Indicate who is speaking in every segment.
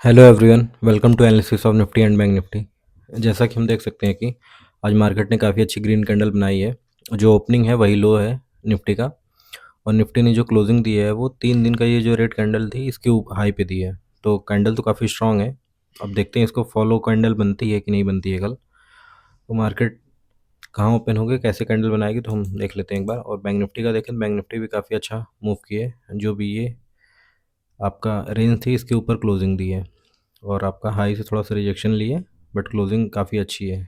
Speaker 1: Hello everyone, welcome to analysis of Nifty and bank Nifty. जैसा कि हम देख सकते हैं कि आज मार्केट ने काफ़ी अच्छी ग्रीन कैंडल बनाई है। जो ओपनिंग है वही लो है निफ्टी का, और निफ्टी ने जो क्लोजिंग दी है वो 3 दिन का ये जो रेड कैंडल थी इसके हाई पे दी है। तो कैंडल तो काफ़ी स्ट्रांग है। अब देखते हैं इसको फॉलो कैंडल बनती है कि नहीं बनती है कल। तो मार्केट कहाँ ओपन होगी, कैसे कैंडल बनाएगी, तो हम देख लेते हैं एक बार। और बैंक निफ्टी का देखें, बैंक निफ्टी भी काफ़ी अच्छा मूव किए। जो भी ये आपका रेंज थी इसके ऊपर क्लोजिंग दी है, और आपका हाई से थोड़ा सा रिजेक्शन लिए, बट क्लोजिंग काफ़ी अच्छी है।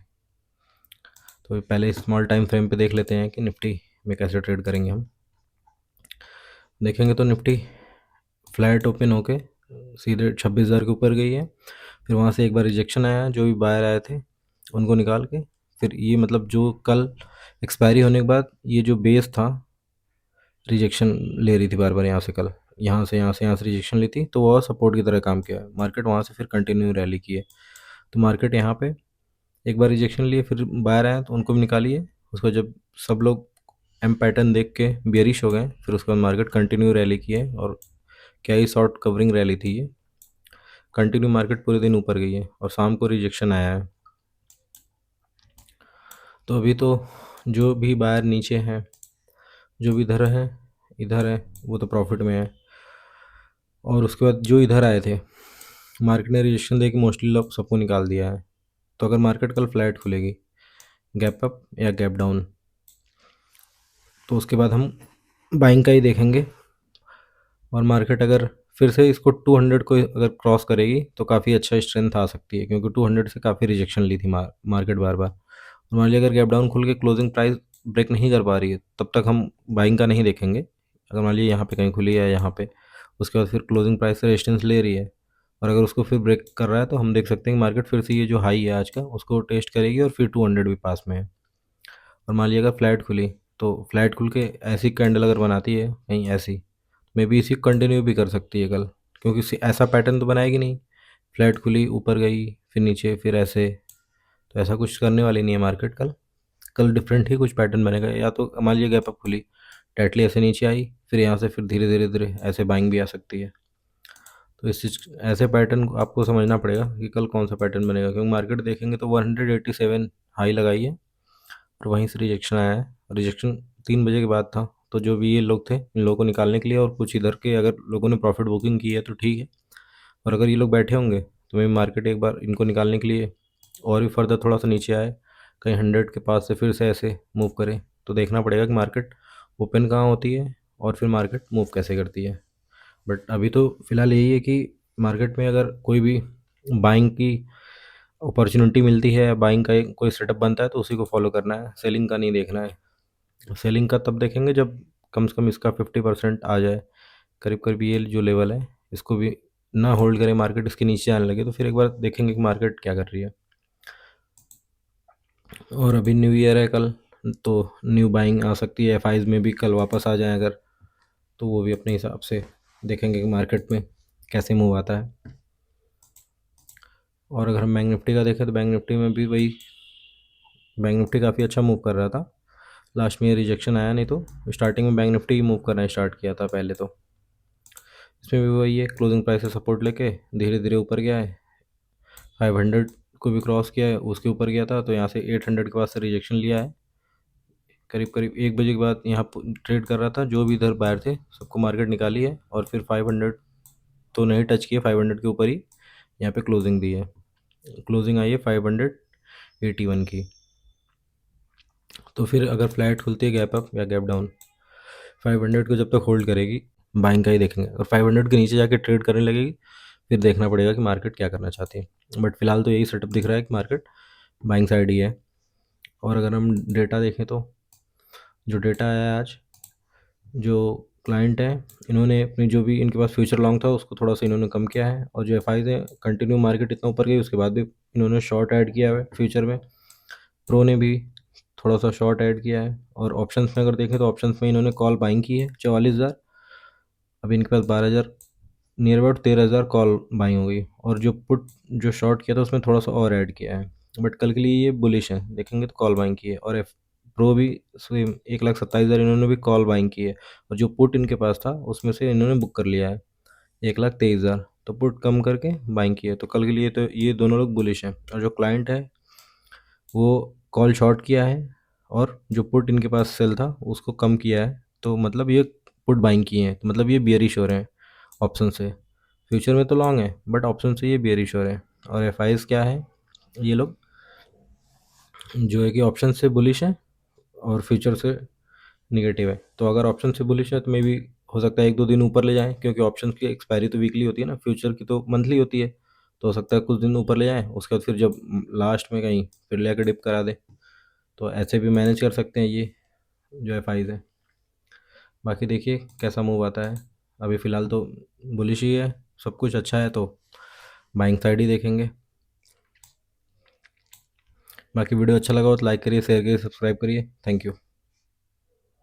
Speaker 1: तो पहले स्मॉल टाइम फ्रेम पे देख लेते हैं कि निफ्टी में कैसे ट्रेड करेंगे हम। देखेंगे तो निफ्टी फ्लैट ओपन होके सीधे 26,000 के ऊपर गई है। फिर वहाँ से एक बार रिजेक्शन आया, जो भी बाहर आए थे उनको निकाल के। फिर ये मतलब जो कल एक्सपायरी होने के बाद ये जो बेस था, रिजेक्शन ले रही थी बार बार यहाँ से, कल यहाँ से रिजेक्शन ली थी, तो वो सपोर्ट की तरह काम किया। मार्केट वहाँ से फिर कंटिन्यू रैली की है। तो मार्केट यहाँ पे एक बार रिजेक्शन लिए, फिर बाहर आए तो उनको भी निकालिए। उसको जब सब लोग एम पैटर्न देख के बेरिश हो गए, फिर उसके बाद मार्केट कंटिन्यू रैली की है। और क्या ही शॉर्ट कवरिंग रैली थी ये। कंटिन्यू मार्केट पूरे दिन ऊपर गई है और शाम को रिजेक्शन आया है। तो अभी तो जो भी बाहर नीचे हैं, जो भी इधर है वो तो प्रॉफिट में है। और उसके बाद जो इधर आए थे, मार्केट ने रिजेक्शन दे के मोस्टली लोग सबको निकाल दिया है। तो अगर मार्केट कल फ्लैट खुलेगी, गैप अप या गैप डाउन, तो उसके बाद हम बाइंग का ही देखेंगे। और मार्केट अगर फिर से इसको 200 को अगर क्रॉस करेगी तो काफ़ी अच्छा स्ट्रेंथ आ सकती है, क्योंकि 200 से काफ़ी रिजेक्शन ली थी मार्केट बार बार। और मान लीजिए अगर गैप डाउन खुल के क्लोजिंग प्राइस ब्रेक नहीं कर पा रही है, तब तक हम बाइंग का नहीं देखेंगे। अगर मान लीजिए यहाँ पे कहीं खुली है यहाँ पे, उसके बाद फिर क्लोजिंग प्राइस से रेजिस्टेंस ले रही है, और अगर उसको फिर ब्रेक कर रहा है, तो हम देख सकते हैं कि मार्केट फिर से ये जो हाई है आज का उसको टेस्ट करेगी, और फिर 200 भी पास में है। और मान लीजिए अगर फ्लैट खुली, तो फ्लैट खुल के ऐसी कैंडल अगर बनाती है कहीं ऐसी, मे बी इसी कंटिन्यू भी कर सकती है कल, क्योंकि ऐसा पैटर्न तो बनाएगी नहीं। फ्लैट खुली, ऊपर गई, फिर नीचे, फिर ऐसे। तो ऐसा कुछ करने वाली नहीं है मार्केट कल। कल डिफरेंट ही कुछ पैटर्न बनेगा। या तो मान लीजिए गैप अप खुली, टाइटली ऐसे नीचे आई, फिर यहाँ से फिर धीरे धीरे धीरे ऐसे बाइंग भी आ सकती है। तो इस चीज़ ऐसे पैटर्न आपको समझना पड़ेगा कि कल कौन सा पैटर्न बनेगा, क्योंकि मार्केट देखेंगे तो 187 हाई लगाई है, और वहीं से रिजेक्शन आया है। रिजेक्शन 3 बजे के बाद था। तो जो भी ये लोग थे, इन लोगों को निकालने के लिए, और कुछ इधर के अगर लोगों ने प्रॉफिट बुकिंग की है तो ठीक है। और अगर ये लोग बैठे होंगे तो मैं मार्केट एक बार इनको निकालने के लिए और भी फर्दर थोड़ा सा नीचे आए, कहीं 100 के पास से फिर से ऐसे मूव करे, तो देखना पड़ेगा कि मार्केट ओपन कहाँ होती है और फिर मार्केट मूव कैसे करती है। बट अभी तो फ़िलहाल यही है कि मार्केट में अगर कोई भी बाइंग की अपॉर्चुनिटी मिलती है, बाइंग का एक कोई सेटअप बनता है, तो उसी को फॉलो करना है, सेलिंग का नहीं देखना है। सेलिंग का तब देखेंगे जब कम से कम इसका 50% आ जाए, करीब करीब ये जो लेवल है, इसको भी ना होल्ड करे मार्केट, इसके नीचे आने लगे, तो फिर एक बार देखेंगे कि मार्केट क्या कर रही है। और अभी न्यू ईयर है कल, तो न्यू बाइंग आ सकती है। एफ में भी कल वापस आ जाए अगर, तो वो भी अपने हिसाब से देखेंगे कि मार्केट में कैसे मूव आता है। और अगर हम बैंक निफ्टी का देखें, तो बैंक निफ्टी में भी वही, बैंक निफ्टी काफ़ी अच्छा मूव कर रहा था। लास्ट में ये रिजेक्शन आया, नहीं तो स्टार्टिंग में बैंक निफ्टी ही मूव करना स्टार्ट किया था पहले। तो इसमें भी वही है, क्लोजिंग प्राइस से सपोर्ट लेके धीरे धीरे ऊपर गया है। 500 को भी क्रॉस किया है, उसके ऊपर गया था, तो यहाँ से 800 के पास से रिजेक्शन लिया है। करीब करीब 1 बजे के बाद यहाँ ट्रेड कर रहा था, जो भी इधर बाहर थे सबको मार्केट निकाली है, और फिर 500 तो नहीं टच किया, 500 के ऊपर ही यहाँ पे क्लोजिंग दी है। क्लोजिंग आई है 581 की। तो फिर अगर फ्लैट खुलती है, गैप अप या गैप डाउन, 500 को जब तक होल्ड करेगी, बाइंग का ही देखेंगे। अगर 500 के नीचे जाके ट्रेड करने लगेगी, फिर देखना पड़ेगा कि मार्केट क्या करना चाहती है। बट फिलहाल तो यही सेटअप दिख रहा है कि मार्केट बाइंग साइड ही है। और अगर हम डेटा देखें, तो जो डेटा आया है आज, जो क्लाइंट हैं, इन्होंने अपनी जो भी इनके पास फ्यूचर लॉन्ग था उसको थोड़ा सा इन्होंने कम किया है। और जो एफ आई है, कंटिन्यू मार्केट इतना ऊपर गई उसके बाद भी इन्होंने शॉर्ट ऐड किया है फ्यूचर में। प्रो ने भी थोड़ा सा शॉर्ट ऐड किया है। और ऑप्शंस में अगर देखें, तो ऑप्शंस में इन्होंने कॉल बाइंग की है 44,000। अभी इनके पास 12,000, नियर अबाउट 13,000 कॉल बाइंग हो गई। और जो पुट जो शॉर्ट किया था उसमें थोड़ा सा और ऐड किया है। बट कल के लिए ये बुलिश है, देखेंगे तो कॉल बाइंग की है। और एफ प्रो भी सेम 1,27,000 इन्होंने भी कॉल बाइंग की है। और जो पुट इनके पास था उसमें से इन्होंने बुक कर लिया है 1,23,000। तो पुट कम करके बाइंग की है, तो कल के लिए तो ये दोनों लोग बुलिश हैं। और जो क्लाइंट है वो कॉल शॉर्ट किया है, और जो पुट इनके पास सेल था उसको कम किया है, तो मतलब ये पुट बाइंग किए हैं, तो मतलब ये बियरिश हो रहे हैं ऑप्शन से। फ्यूचर में तो लॉन्ग है बट ऑप्शन से ये बियरिश हो रहे हैं। और एफ क्या है, ये लोग जो है कि ऑप्शन से बुलिश है और फ्यूचर से निगेटिव है। तो अगर ऑप्शन से बुलिश है तो मे बी हो सकता है 1-2 दिन ऊपर ले जाएँ, क्योंकि ऑप्शन की एक्सपायरी तो वीकली होती है ना, फ्यूचर की तो मंथली होती है। तो हो सकता है कुछ दिन ऊपर ले जाएँ, उसके बाद फिर जब लास्ट में कहीं फिर ले आके डिप करा दें। तो ऐसे भी मैनेज कर सकते हैं ये जो एफआईज़ है। बाकी देखिए कैसा मूव आता है। अभी फ़िलहाल तो बुलिश ही है, सब कुछ अच्छा है, तो बाइंग साइड ही देखेंगे। बाकी वीडियो अच्छा लगा हो तो लाइक करिए, शेयर करिए, सब्सक्राइब करिए। Thank you.